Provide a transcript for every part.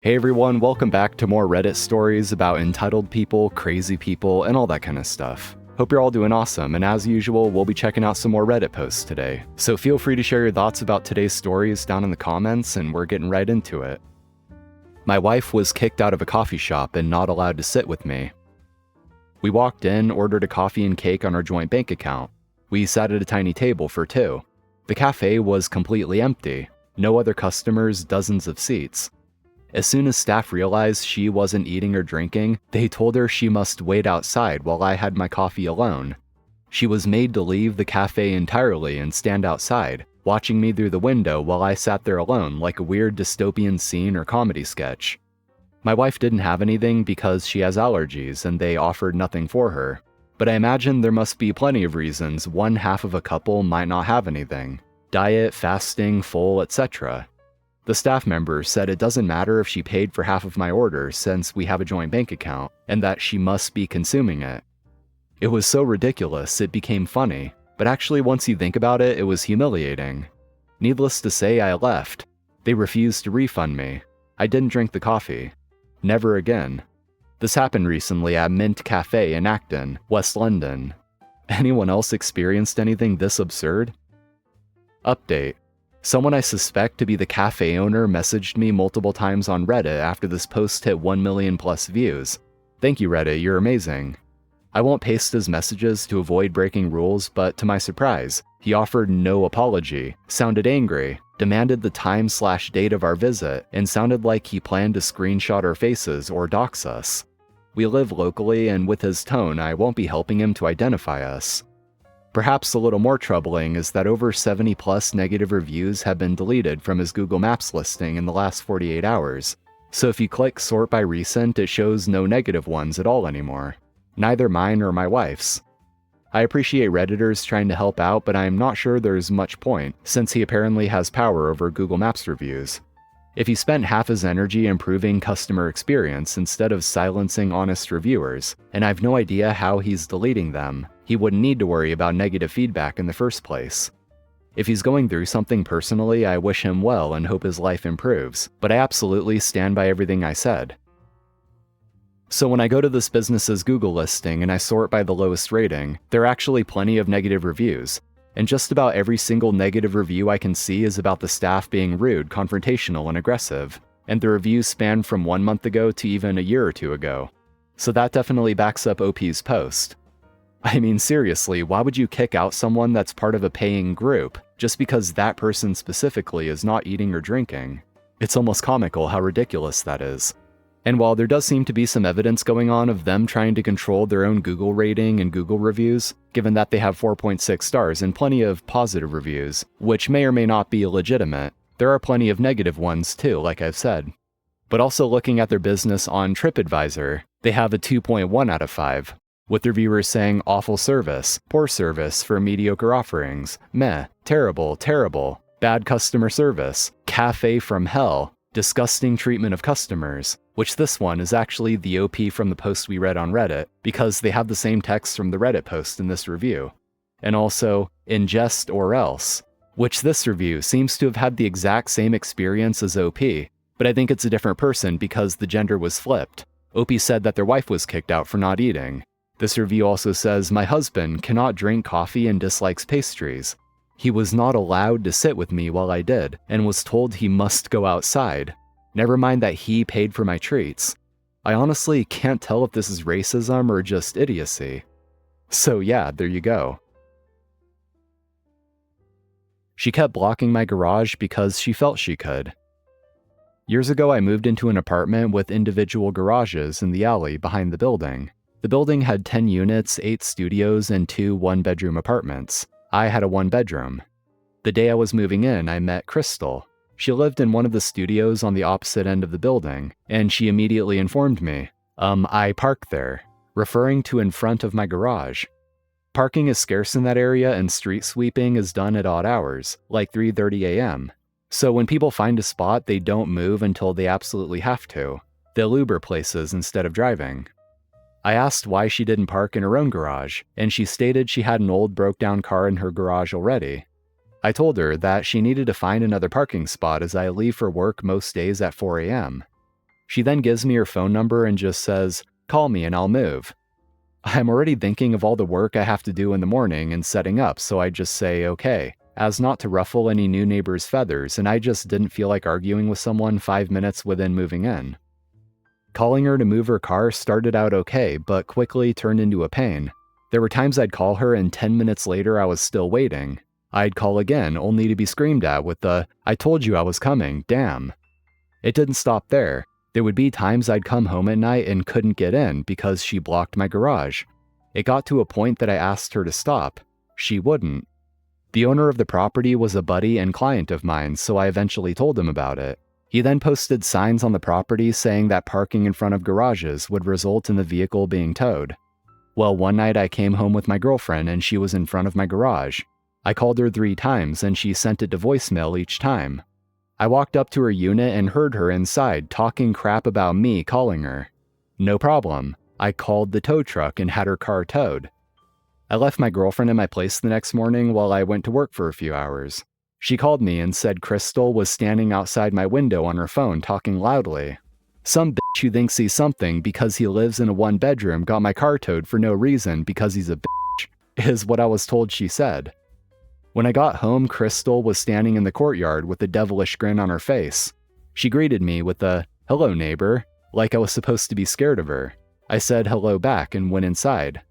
Hey everyone, welcome back to more Reddit stories about entitled people, crazy people, and all that kind of stuff. Hope you're all doing awesome, and as usual, we'll be checking out some more Reddit posts today. So feel free to share your thoughts about today's stories down in the comments, and we're getting right into it. My wife was kicked out of a coffee shop and not allowed to sit with me. We walked in, ordered a coffee and cake on our joint bank account. We sat at a tiny table for two. The cafe was completely empty. No other customers, dozens of seats. As soon as staff realized she wasn't eating or drinking, they told her she must wait outside while I had my coffee alone. She was made to leave the cafe entirely and stand outside, watching me through the window while I sat there alone like a weird dystopian scene or comedy sketch. My wife didn't have anything because she has allergies and they offered nothing for her. But I imagine there must be plenty of reasons one half of a couple might not have anything. Diet, fasting, full, etc. The staff member said it doesn't matter if she paid for half of my order since we have a joint bank account, and that she must be consuming it. It was so ridiculous it became funny, but actually once you think about it, it was humiliating. Needless to say, I left. They refused to refund me. I didn't drink the coffee. Never again. This happened recently at Mint Cafe in Acton, West London. Anyone else experienced anything this absurd? Update. Someone I suspect to be the cafe owner messaged me multiple times on Reddit after this post hit 1 million plus views. Thank you, Reddit, you're amazing. I won't paste his messages to avoid breaking rules, but to my surprise, he offered no apology, sounded angry, demanded the time/date of our visit, and sounded like he planned to screenshot our faces or dox us. We live locally, and with his tone, I won't be helping him to identify us. Perhaps a little more troubling is that over 70 plus negative reviews have been deleted from his Google Maps listing in the last 48 hours. So if you click sort by recent, it shows no negative ones at all anymore. Neither mine or my wife's. I appreciate Redditors trying to help out, but I am not sure there's much point, since he apparently has power over Google Maps reviews. If he spent half his energy improving customer experience instead of silencing honest reviewers, and I have no idea how he's deleting them, he wouldn't need to worry about negative feedback in the first place. If he's going through something personally, I wish him well and hope his life improves, but I absolutely stand by everything I said. So when I go to this business's Google listing and I sort by the lowest rating, there are actually plenty of negative reviews, and just about every single negative review I can see is about the staff being rude, confrontational, and aggressive, and the reviews span from 1 month ago to even a year or two ago. So that definitely backs up OP's post. I mean, seriously, why would you kick out someone that's part of a paying group just because that person specifically is not eating or drinking? It's almost comical how ridiculous that is. And while there does seem to be some evidence going on of them trying to control their own Google rating and Google reviews, given that they have 4.6 stars and plenty of positive reviews, which may or may not be illegitimate, there are plenty of negative ones too, like I've said. But also looking at their business on TripAdvisor, they have a 2.1 out of 5. With reviewers saying awful service, poor service for mediocre offerings, meh, terrible, terrible, bad customer service, cafe from hell, disgusting treatment of customers, which this one is actually the OP from the post we read on Reddit, because they have the same text from the Reddit post in this review. And also, ingest or else, which this review seems to have had the exact same experience as OP, but I think it's a different person because the gender was flipped. OP said that their wife was kicked out for not eating. This review also says, my husband cannot drink coffee and dislikes pastries. He was not allowed to sit with me while I did, and was told he must go outside. Never mind that he paid for my treats. I honestly can't tell if this is racism or just idiocy. So yeah, there you go. She kept blocking my garage because she felt she could. Years ago, I moved into an apartment with individual garages in the alley behind the building. The building had 10 units, 8 studios, and 2 one-bedroom apartments. I had a 1-bedroom. The day I was moving in, I met Crystal. She lived in one of the studios on the opposite end of the building, and she immediately informed me, I park there, referring to in front of my garage. Parking is scarce in that area and street sweeping is done at odd hours, like 3:30 a.m. So when people find a spot, they don't move until they absolutely have to. They'll Uber places instead of driving. I asked why she didn't park in her own garage, and she stated she had an old broke-down car in her garage already. I told her that she needed to find another parking spot as I leave for work most days at 4 a.m. She then gives me her phone number and just says, "Call me and I'll move." I'm already thinking of all the work I have to do in the morning and setting up, so I just say okay, as not to ruffle any new neighbor's feathers, and I just didn't feel like arguing with someone 5 minutes within moving in. Calling her to move her car started out okay, but quickly turned into a pain. There were times I'd call her and 10 minutes later I was still waiting. I'd call again, only to be screamed at with the, "I told you I was coming, damn." It didn't stop there. There would be times I'd come home at night and couldn't get in because she blocked my garage. It got to a point that I asked her to stop. She wouldn't. The owner of the property was a buddy and client of mine, so I eventually told him about it. He then posted signs on the property saying that parking in front of garages would result in the vehicle being towed. Well, one night I came home with my girlfriend and she was in front of my garage. I called her 3 times and she sent it to voicemail each time. I walked up to her unit and heard her inside talking crap about me calling her. No problem. I called the tow truck and had her car towed. I left my girlfriend at my place the next morning while I went to work for a few hours. She called me and said Crystal was standing outside my window on her phone talking loudly. Some bitch who thinks he's something because he lives in a 1-bedroom got my car towed for no reason because he's a bitch, is what I was told she said. When I got home, Crystal was standing in the courtyard with a devilish grin on her face. She greeted me with a, "Hello, neighbor," like I was supposed to be scared of her. I said hello back and went inside.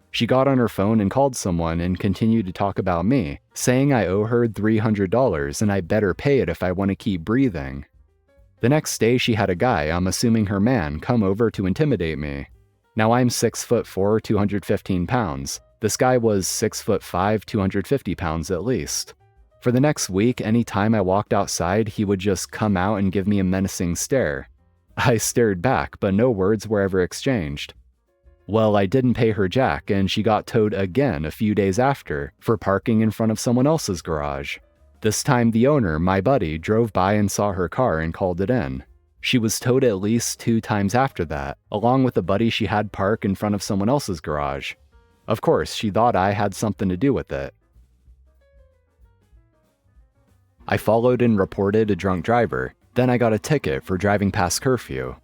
She got on her phone and called someone and continued to talk about me, saying I owe her $300 and I better pay it if I want to keep breathing. The next day she had a guy, I'm assuming her man, come over to intimidate me. Now I'm 6'4", 215 pounds. This guy was 6'5", 250 pounds at least. For the next week, any time I walked outside, he would just come out and give me a menacing stare. I stared back, but no words were ever exchanged. Well, I didn't pay her jack, and she got towed again a few days after for parking in front of someone else's garage. This time the owner, my buddy, drove by and saw her car and called it in. She was towed at least 2 times after that, along with a buddy she had park in front of someone else's garage. Of course, she thought I had something to do with it. I followed and reported a drunk driver. Then I got a ticket for driving past curfew.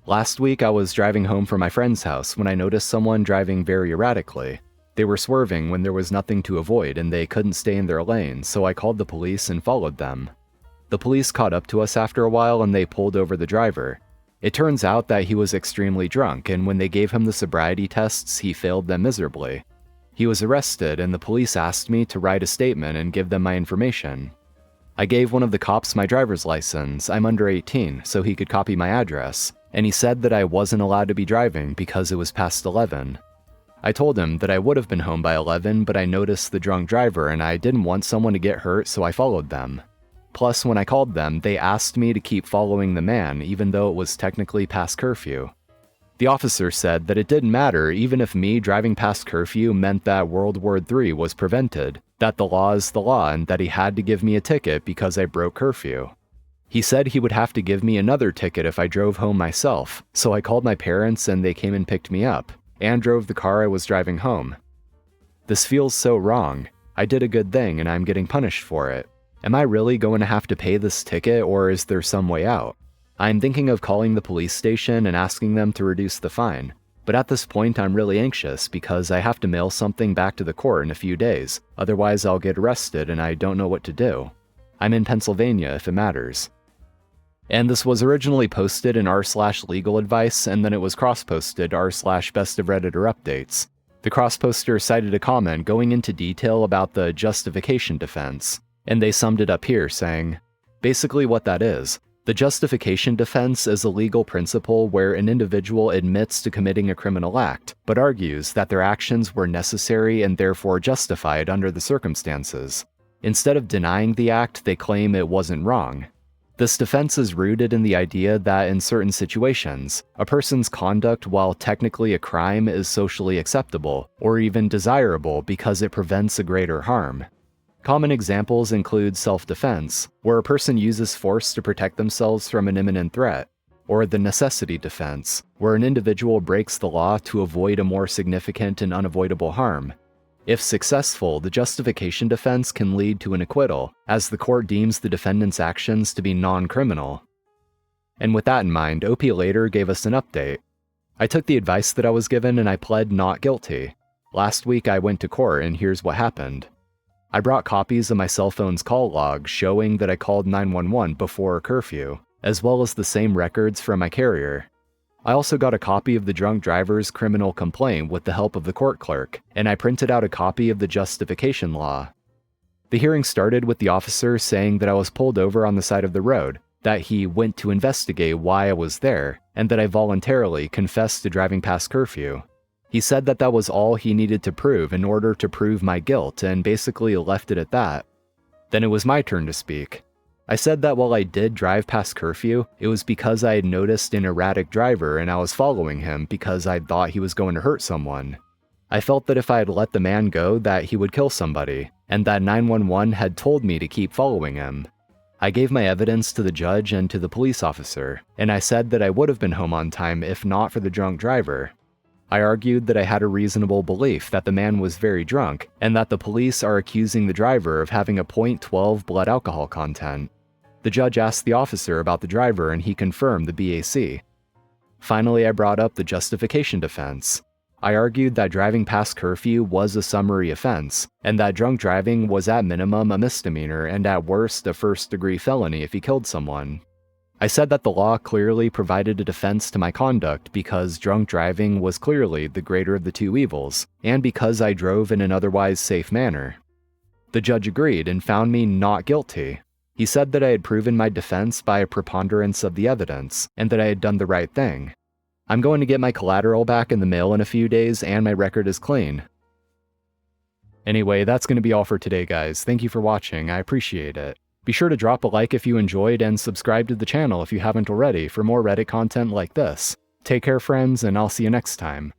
Last week I was driving home from my friend's house when I noticed someone driving very erratically. They were swerving when there was nothing to avoid and they couldn't stay in their lane, so I called the police and followed them. The police caught up to us after a while and they pulled over the driver. It turns out that he was extremely drunk, and when they gave him the sobriety tests, he failed them miserably. He was arrested and the police asked me to write a statement and give them my information. I gave one of the cops my driver's license. I'm under 18, so he could copy my address, and he said that I wasn't allowed to be driving because it was past 11. I told him that I would have been home by 11, but I noticed the drunk driver and I didn't want someone to get hurt, so I followed them. Plus, when I called them, they asked me to keep following the man, even though it was technically past curfew. The officer said that it didn't matter even if me driving past curfew meant that World War III was prevented, that the law is the law, and that he had to give me a ticket because I broke curfew. He said he would have to give me another ticket if I drove home myself, so I called my parents and they came and picked me up, and drove the car I was driving home. This feels so wrong. I did a good thing and I'm getting punished for it. Am I really going to have to pay this ticket, or is there some way out? I'm thinking of calling the police station and asking them to reduce the fine, but at this point I'm really anxious because I have to mail something back to the court in a few days, otherwise I'll get arrested and I don't know what to do. I'm in Pennsylvania if it matters. And this was originally posted in r/legal advice, and then it was cross-posted r/best of Redditor updates. The cross-poster cited a comment going into detail about the justification defense, and they summed it up here saying, basically what that is, the justification defense is a legal principle where an individual admits to committing a criminal act, but argues that their actions were necessary and therefore justified under the circumstances. Instead of denying the act, they claim it wasn't wrong. This defense is rooted in the idea that in certain situations, a person's conduct, while technically a crime, is socially acceptable, or even desirable because it prevents a greater harm. Common examples include self-defense, where a person uses force to protect themselves from an imminent threat, or the necessity defense, where an individual breaks the law to avoid a more significant and unavoidable harm. If successful, the justification defense can lead to an acquittal, as the court deems the defendant's actions to be non-criminal. And with that in mind, OP later gave us an update. I took the advice that I was given and I pled not guilty. Last week I went to court and here's what happened. I brought copies of my cell phone's call log showing that I called 911 before curfew, as well as the same records from my carrier. I also got a copy of the drunk driver's criminal complaint with the help of the court clerk, and I printed out a copy of the justification law. The hearing started with the officer saying that I was pulled over on the side of the road, that he went to investigate why I was there, and that I voluntarily confessed to driving past curfew. He said that that was all he needed to prove in order to prove my guilt and basically left it at that. Then it was my turn to speak. I said that while I did drive past curfew, it was because I had noticed an erratic driver and I was following him because I thought he was going to hurt someone. I felt that if I had let the man go that he would kill somebody, and that 911 had told me to keep following him. I gave my evidence to the judge and to the police officer, and I said that I would have been home on time if not for the drunk driver. I argued that I had a reasonable belief that the man was very drunk, and that the police are accusing the driver of having a .12 blood alcohol content. The judge asked the officer about the driver and he confirmed the BAC. Finally, I brought up the justification defense. I argued that driving past curfew was a summary offense, and that drunk driving was at minimum a misdemeanor and at worst a first-degree felony if he killed someone. I said that the law clearly provided a defense to my conduct because drunk driving was clearly the greater of the two evils, and because I drove in an otherwise safe manner. The judge agreed and found me not guilty. He said that I had proven my defense by a preponderance of the evidence, and that I had done the right thing. I'm going to get my collateral back in the mail in a few days, and my record is clean. Anyway, that's going to be all for today, guys. Thank you for watching, I appreciate it. Be sure to drop a like if you enjoyed, and subscribe to the channel if you haven't already for more Reddit content like this. Take care, friends, and I'll see you next time.